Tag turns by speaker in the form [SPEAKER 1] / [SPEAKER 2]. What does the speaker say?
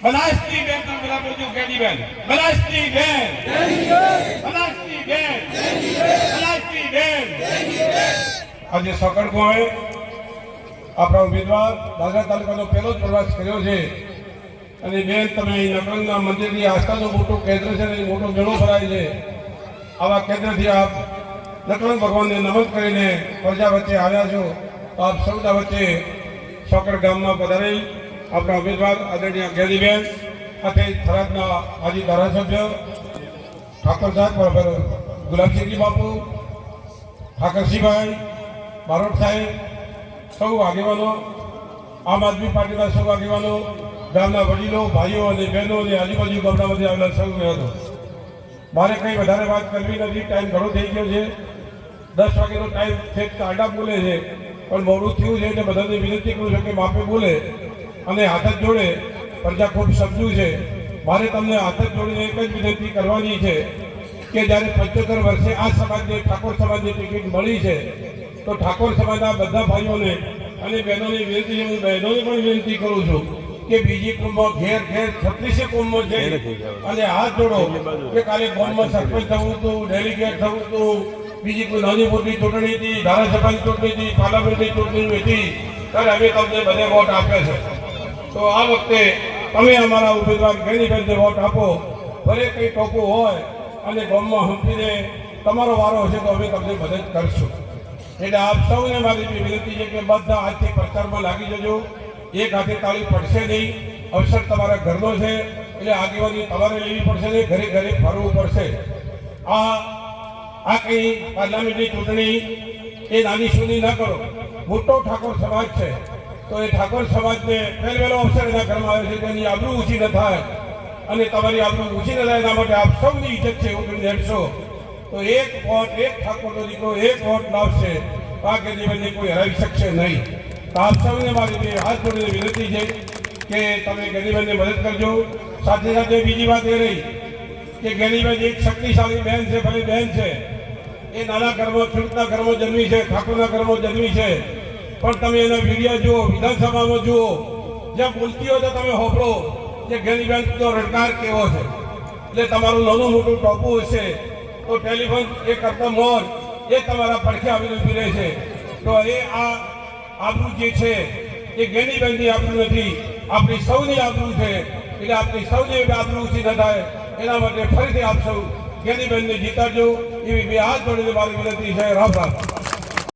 [SPEAKER 1] બનાસની બેન તમે બધા બોલજો કેદી બેન બનાસની બેન બનાસની બેન બનાસની બેન આજે સકડ ગામે આપણા ઉમેદવાર દાદરા તાલુકાનો પહેલો જ પ્રવાસ કર્યો છે અને બેન તમે નકરંગના મંદિરની આસ્થાનું મોટું કેન્દ્ર છે અને મોટો મેળો ભરાય છે આવા કેન્દ્રથી આપ નકરંગ ભગવાનને નમન કરીને પ્રજા વચ્ચે આવ્યા છો તો આપ સૌના વચ્ચે સકડ ગામમાં પધારેલ આપણા ઉમેદવાર આદરણીય ગેરીબેન સાથે થરાદના માજી ધારાસભ્ય ઠાકોર સાહેબ ગુલાબસિંહજી બાપુ ઠાકરસિંહભાઈ બારોટ સાહેબ સૌ આગેવાનો આમ આદમી પાર્ટીના સૌ આગેવાનો ગામના વડીલો ભાઈઓ અને બહેનો અને આજુબાજુ ગામડામાંથી આવેલા સૌ હતો મારે કંઈ વધારે વાત કરવી નથી ટાઈમ ઘણો થઈ ગયો છે 10 વાગ્યાનો ટાઈમ છે આડા બોલે છે પણ મોડું થયું છે એટલે બધાને વિનંતી કરું છું કે માપે બોલે અને હાથ જ જોડે પ્રજા ખૂબ સમજ્યું છે મારે તમને હાથ જ જોડીને એક જ વિનંતી કરવાની છે કે જ્યારે 75 વર્ષે આ સમાજને ઠાકોર સમાજની ટિકિટ મળી છે તો ઠાકોર સમાજના બધા ભાઈઓને અને બહેનોની વિનંતી હું બહેનોને પણ વિનંતી કરું છું કે બીજી કુંભમાં ઘેર ઘેર 36 કુંભમાં જઈ અને હાથ જોડો કે કાલે ગામમાં સરપંચ થવું હતું ડેલિગેટ થવું હતું બીજી કોઈ નાની મોટી ચૂંટણી હતી ધારાસભાની ચૂંટણી હતી પાર્લામેન્ટની ચૂંટણી હતી ત્યારે અમે તમને બધે વોટ આપ્યા છે તો આ વખતે તમે અમારા ઉમેદવાર ગેરીબેનને વોટ આપો ભલે કંઈ ટોપું હોય અને ગામમાં હંપીને તમારો વારો હશે તો અમે તમને મદદ કરશું એટલે આપ સૌને મારી વિનંતી છે કે બધા આજથી પ્રચારમાં લાગી જજો એક હાથે તાળી પડશે નહીં અવસર તમારા ઘરનો છે એટલે આગેવાની તમારે લેવી પડશે ને ઘરે ઘરે ફરવું પડશે આ કંઈ પાર્લામેન્ટની ચૂંટણી એ નાની સૂની ન કરો મોટો ઠાકોર સમાજ છે તો એ ઠાકોર સમાજને પહેલો અવસર એના ઘરમાં આવે છે કે એની આબરૂ ઊંચી ન થાય અને તમારી આબરૂ ઊંચી ન થાય એના માટે આપ સૌની ઇજ્જત છે એવું તમે હેડશો તો એક વોટ એક ઠાકોરનો દીકરો એક વોટ લાવશે આ ગેરીબેનને કોઈ હરાવી શકશે નહીં તો આપ સૌને મારી હાથ જોડીને વિનંતી છે કે તમે ગેરીબેનને મદદ કરજો સાથે સાથે બીજી વાત એ રહી કે ગેરીબેન એક શક્તિશાળી બહેન છે ભલે બહેન છે એ નાના ઘરમાં ખેડૂતના ઘરમાં જન્મી છે ઠાકોરના ઘરમાં જન્મી છે પણ તમે એના વિડીયો જુઓ વિધાનસભામાં જુઓ જ્યાં બોલતી હોય તો તમે હોભળો કે ગેરીબેનનો રડકાર કેવો છે એટલે તમારું નાનું મોટું ટોપું હશે તો ટેલિફોન એ કરતા મોર એ તમારા પડખે આવીને ઊભી રહે છે તો એ આ આબરૂ જે છે એ ગેરીબેનની આબરૂ નથી આપણી સૌની આબરૂ છે એટલે આપણી સૌની આબરૂ ઊંચી ન થાય એના માટે ફરીથી આપ સૌ ગેરીબેનને જીતાડજો એવી બે હાથ જોડીને મારી વિનંતી છે રામ રામ